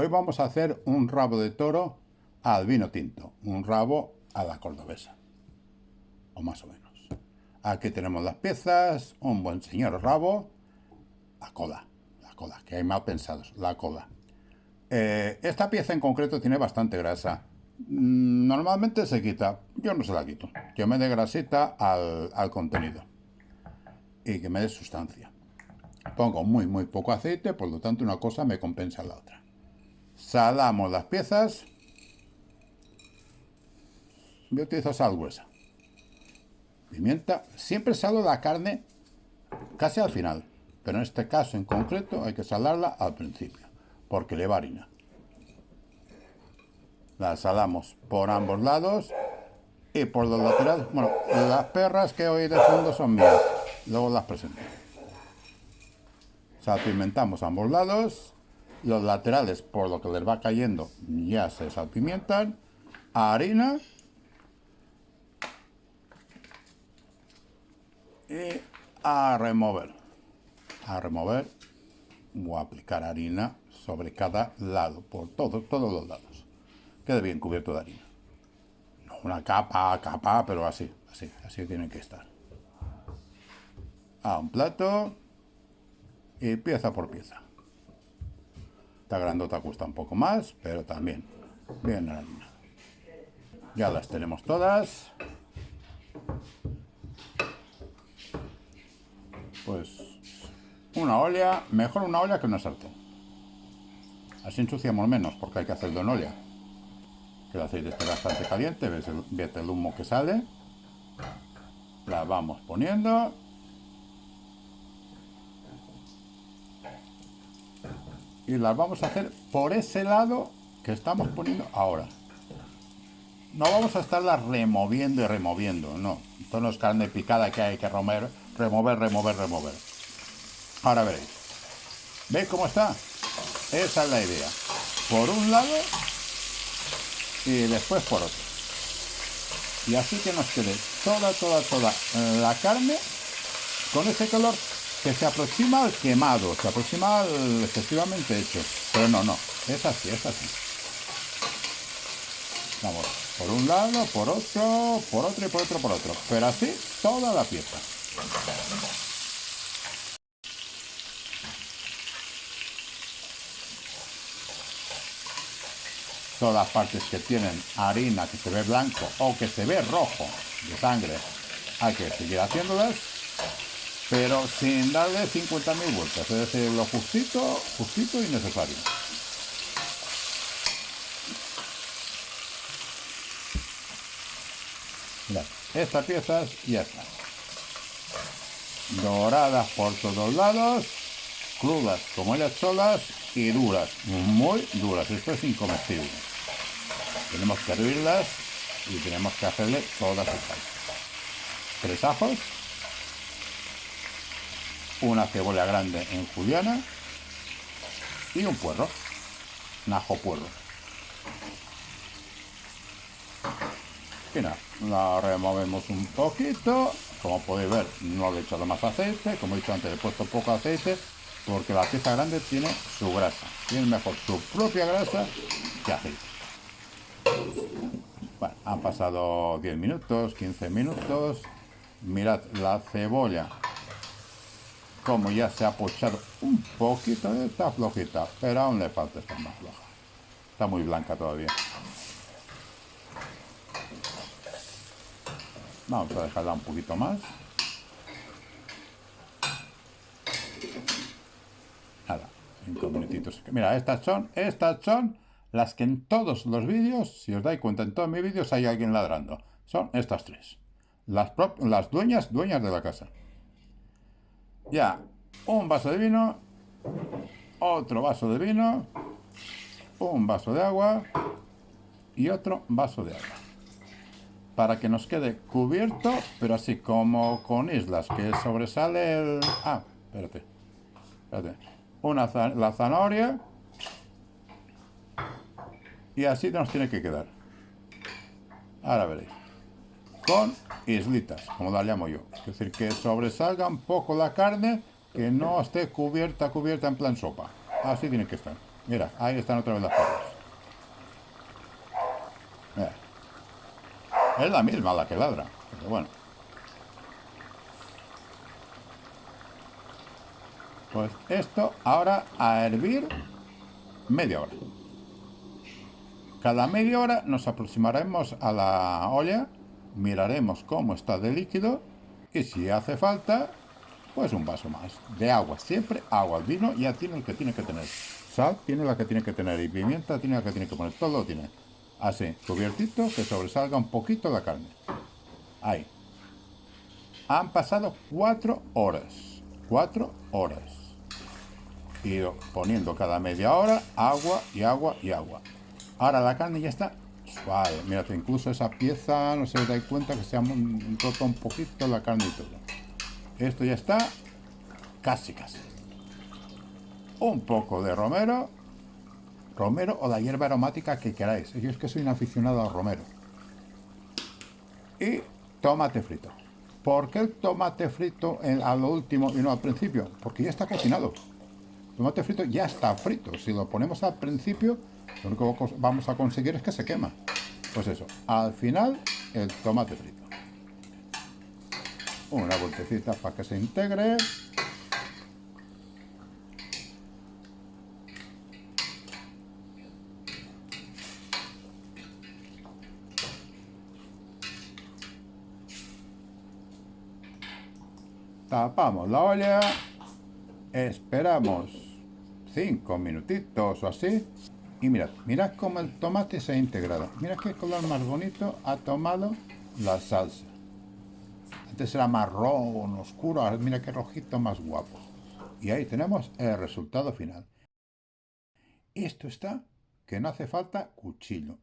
Hoy vamos a hacer un rabo de toro al vino tinto, un rabo a la cordobesa, o más o menos. Aquí tenemos las piezas, un buen señor rabo, la cola, que hay mal pensados, la cola. Esta pieza en concreto tiene bastante grasa. Normalmente se quita, yo no se la quito, yo me dé grasita al contenido y que me dé sustancia. Pongo muy poco aceite, por lo tanto una cosa me compensa la otra. Salamos las piezas. Yo utilizo sal gruesa. Pimienta. Siempre salo la carne casi al final, pero en este caso en concreto hay que salarla al principio, porque le va harina. La salamos por ambos lados y por los laterales. Bueno, las perras que hoy de fondo son mías, luego las presento. Salpimentamos ambos lados. Los laterales, por lo que les va cayendo, ya se salpimientan. Harina. Y a remover o aplicar harina sobre cada lado, por todos los lados. Quede bien cubierto de harina. No una capa a capa, pero así tiene que estar. A un plato y pieza por pieza. Esta grandota cuesta un poco más, pero también bien harina. Ya las tenemos todas. Pues una olla, mejor una olla que una sartén. Así ensuciamos menos, porque hay que hacerlo en olla. Que el aceite esté bastante caliente, ves el humo que sale. La vamos poniendo. Y las vamos a hacer por ese lado que estamos poniendo ahora. No vamos a estarlas removiendo y removiendo, no. Esto no es carne picada que hay que remover. Ahora veréis. ¿Veis cómo está? Esa es la idea. Por un lado y después por otro. Y así que nos quede toda la carne con ese color que se aproxima al quemado, se aproxima al excesivamente hecho. Pero no, es así. Vamos, por un lado, por otro y por otro. Pero así toda la pieza. Todas las partes que tienen harina, que se ve blanco o que se ve rojo de sangre, hay que seguir haciéndolas, pero sin darle 50.000 vueltas, es decir, lo justito y necesario. Mirad, estas piezas ya están doradas por todos lados, crudas como ellas solas y duras, muy duras. Esto es incomestible. Tenemos que hervirlas y tenemos que hacerle toda su salsa. 3 ajos, una cebolla grande en juliana y un puerro, un ajo puerro. Y nada, la removemos un poquito. Como podéis ver, no le he echado más aceite. Como he dicho antes, le he puesto poco aceite porque la pieza grande tiene su grasa. Tiene mejor su propia grasa que aceite. Bueno, han pasado 10 minutos, 15 minutos. Mirad la cebolla como ya se ha pochado un poquito. Está flojita, pero aún le falta estar más floja. Está muy blanca todavía. Vamos a dejarla un poquito más. Nada, 5 minutitos. Mira, estas son las que en todos los vídeos, si os dais cuenta, en todos mis vídeos hay alguien ladrando. Son estas 3. Las dueñas de la casa. Ya, un vaso de vino, otro vaso de vino, un vaso de agua y otro vaso de agua. Para que nos quede cubierto, pero así como con islas, que sobresale el... Ah, espérate. La zanahoria. Y así nos tiene que quedar. Ahora veréis. Con islitas, como la llamo yo. Es decir, que sobresalga un poco la carne, que no esté cubierta en plan sopa. Así tiene que estar. Mira, ahí están otra vez las perras. Mira. Es la misma la que ladra, pero bueno. Pues esto ahora a hervir media hora. Cada media hora nos aproximaremos a la olla, miraremos cómo está de líquido y si hace falta, pues un vaso más de agua. Siempre agua. El vino ya tiene el que tiene que tener. Sal tiene la que tiene que tener y pimienta tiene la que tiene que poner. Todo lo tiene. Así, cubiertito, que sobresalga un poquito la carne. Ahí. Han pasado 4 horas. 4 horas. Y poniendo cada media hora agua y agua y agua. Ahora la carne ya está suave. Mira, incluso esa pieza, no se da cuenta que se ha roto un poquito la carne y todo. Esto ya está casi, casi. Un poco de romero. Romero o la hierba aromática que queráis. Yo es que soy un aficionado al romero. Y tomate frito. ¿Por qué el tomate frito a lo último y no al principio? Porque ya está cocinado. El tomate frito ya está frito. Si lo ponemos al principio, lo único que vamos a conseguir es que se quema. Pues eso, al final el tomate frito. Una vueltecita para que se integre. Tapamos la olla. Esperamos 5 minutitos o así. Y mirad cómo el tomate se ha integrado. Mirad qué color más bonito ha tomado la salsa. Antes era marrón, oscuro, ahora mira qué rojito más guapo. Y ahí tenemos el resultado final. Esto está que no hace falta cuchillo.